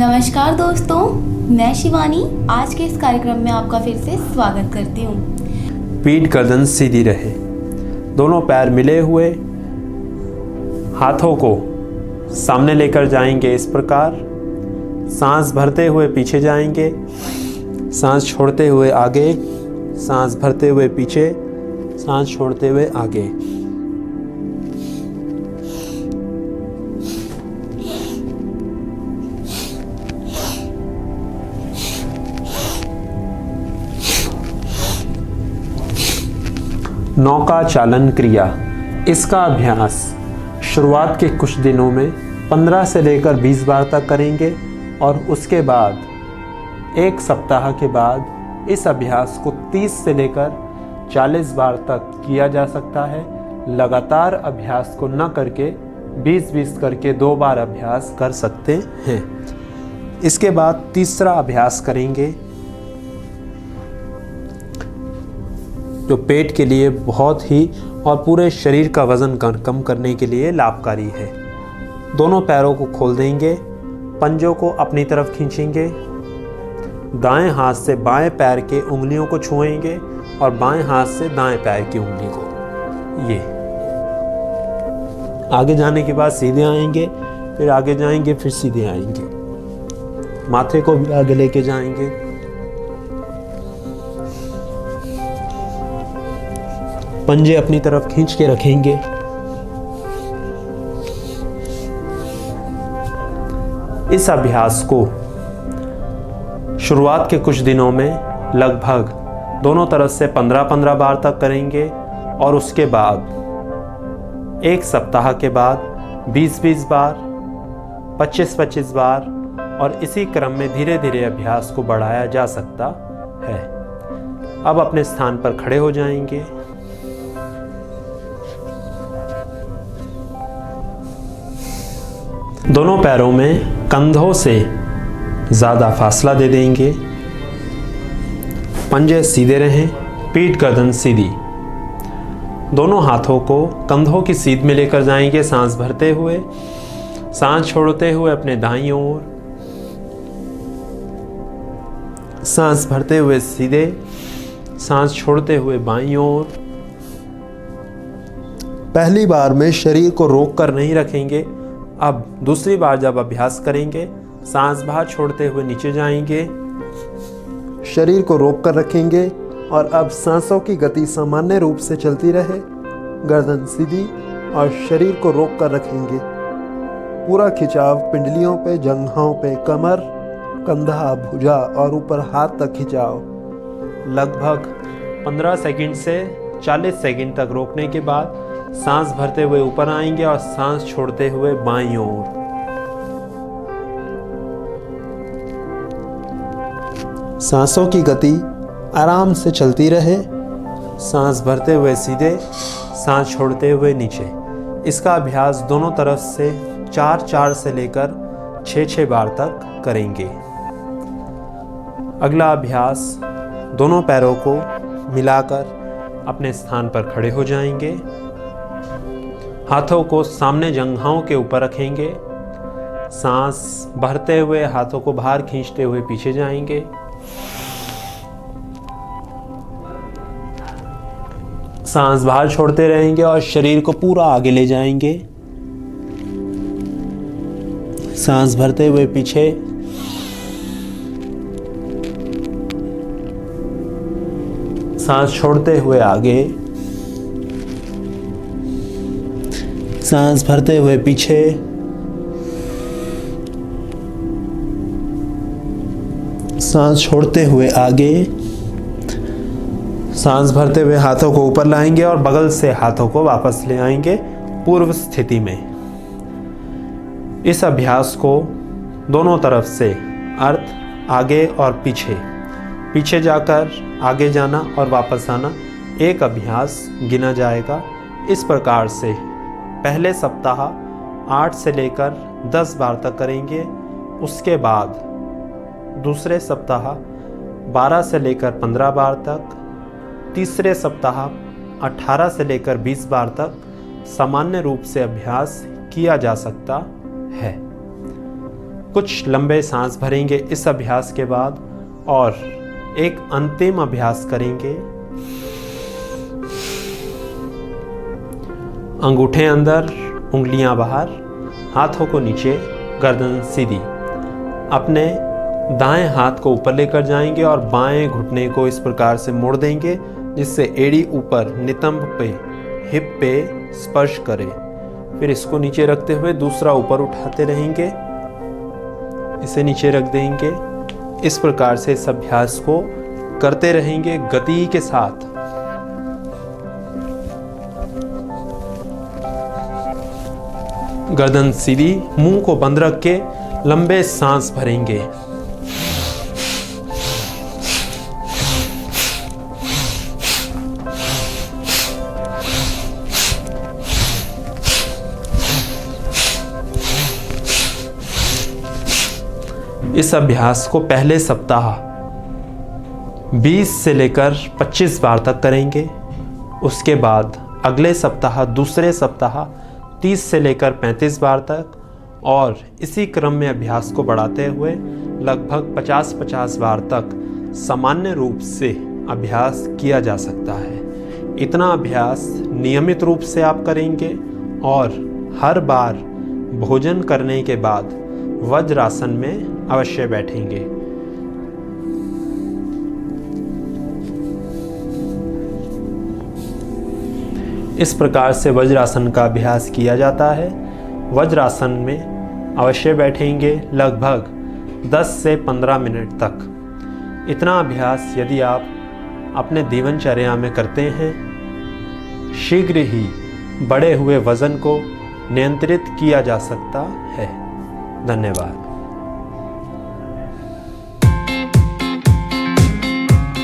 नमस्कार दोस्तों, मैं शिवानी आज के इस कार्यक्रम में आपका फिर से स्वागत करती हूँ। पीठ गर्दन सीधी रहे, दोनों पैर मिले हुए, हाथों को सामने लेकर जाएंगे इस प्रकार। सांस भरते हुए पीछे जाएंगे, सांस छोड़ते हुए आगे, सांस भरते हुए पीछे, सांस छोड़ते हुए आगे। नौका चालन क्रिया, इसका अभ्यास शुरुआत के कुछ दिनों में 15 से लेकर 20 बार तक करेंगे और उसके बाद एक सप्ताह के बाद इस अभ्यास को 30 से लेकर 40 बार तक किया जा सकता है। लगातार अभ्यास को न करके 20-20 करके 2 बार अभ्यास कर सकते हैं। इसके बाद तीसरा अभ्यास करेंगे जो पेट के लिए बहुत ही और पूरे शरीर का वज़न कम करने के लिए लाभकारी है। दोनों पैरों को खोल देंगे, पंजों को अपनी तरफ खींचेंगे, दाएं हाथ से बाएं पैर के उंगलियों को छुएंगे और बाएं हाथ से दाएं पैर की उंगली को। ये आगे जाने के बाद सीधे आएंगे, फिर आगे जाएंगे, फिर सीधे आएंगे। माथे को भी आगे लेके जाएंगे। पंजे अपनी तरफ खींच के रखेंगे। इस अभ्यास को शुरुआत के कुछ दिनों में लगभग दोनों तरफ से 15-15 बार तक करेंगे और उसके बाद एक सप्ताह के बाद 20-20 बार, 25-25 बार और इसी क्रम में धीरे धीरे अभ्यास को बढ़ाया जा सकता है। अब अपने स्थान पर खड़े हो जाएंगे। दोनों पैरों में कंधों से ज़्यादा फासला दे देंगे। पंजे सीधे रहें, पीठ गर्दन सीधी। दोनों हाथों को कंधों की सीध में लेकर जाएंगे, सांस भरते हुए, सांस छोड़ते हुए अपने दाईं ओर, सांस भरते हुए सीधे, सांस छोड़ते हुए बाईं ओर। पहली बार में शरीर को रोक कर नहीं रखेंगे। अब दूसरी बार जब अभ्यास करेंगे, सांस बाहर छोड़ते हुए नीचे जाएंगे, शरीर को रोक कर रखेंगे और अब सांसों की गति सामान्य रूप से चलती रहे। गर्दन सीधी और शरीर को रोक कर रखेंगे। पूरा खिंचाव पिंडलियों पे, जंघों पे, कमर, कंधा, भुजा और ऊपर हाथ तक खिंचाव। लगभग 15 सेकंड से 40 सेकंड तक रोकने के बाद सांस भरते हुए ऊपर आएंगे और सांस छोड़ते हुए बाईं ओर। सांसों की गति आराम से चलती रहे। सांस भरते हुए सीधे, सांस छोड़ते हुए नीचे। इसका अभ्यास दोनों तरफ से 4-4 से लेकर 6-6 बार तक करेंगे। अगला अभ्यास, दोनों पैरों को मिलाकर अपने स्थान पर खड़े हो जाएंगे। हाथों को सामने जंघाओं के ऊपर रखेंगे। सांस भरते हुए हाथों को बाहर खींचते हुए पीछे जाएंगे। सांस बाहर छोड़ते रहेंगे और शरीर को पूरा आगे ले जाएंगे। सांस भरते हुए पीछे, सांस छोड़ते हुए आगे, सांस भरते हुए पीछे, सांस छोड़ते हुए आगे, सांस भरते हुए हाथों को ऊपर लाएंगे और बगल से हाथों को वापस ले आएंगे पूर्व स्थिति में। इस अभ्यास को दोनों तरफ से अर्थ आगे और पीछे, पीछे जाकर आगे जाना और वापस आना एक अभ्यास गिना जाएगा। इस प्रकार से पहले सप्ताह 8 से लेकर 10 बार तक करेंगे। उसके बाद दूसरे सप्ताह 12 से लेकर 15 बार तक, तीसरे सप्ताह 18 से लेकर 20 बार तक सामान्य रूप से अभ्यास किया जा सकता है। कुछ लंबे सांस भरेंगे इस अभ्यास के बाद और एक अंतिम अभ्यास करेंगे। अंगूठे अंदर, उंगलियां बाहर, हाथों को नीचे, गर्दन सीधी। अपने दाएं हाथ को ऊपर लेकर जाएंगे और बाएं घुटने को इस प्रकार से मोड़ देंगे जिससे एड़ी ऊपर नितंब पे, हिप पे स्पर्श करे। फिर इसको नीचे रखते हुए दूसरा ऊपर उठाते रहेंगे, इसे नीचे रख देंगे। इस प्रकार से इस अभ्यास को करते रहेंगे गति के साथ। गर्दन सीधी, मुंह को बंद रख के लंबे सांस भरेंगे। इस अभ्यास को पहले सप्ताह 20 से लेकर 25 बार तक करेंगे। उसके बाद अगले सप्ताह, दूसरे सप्ताह 30 से लेकर 35 बार तक, और इसी क्रम में अभ्यास को बढ़ाते हुए लगभग 50-50 बार तक सामान्य रूप से अभ्यास किया जा सकता है। इतना अभ्यास नियमित रूप से आप करेंगे और हर बार भोजन करने के बाद वज्रासन में अवश्य बैठेंगे। इस प्रकार से वज्रासन का अभ्यास किया जाता है। वज्रासन में अवश्य बैठेंगे लगभग 10 से 15 मिनट तक। इतना अभ्यास यदि आप अपने दिनचर्या में करते हैं, शीघ्र ही बढ़े हुए वजन को नियंत्रित किया जा सकता है। धन्यवाद।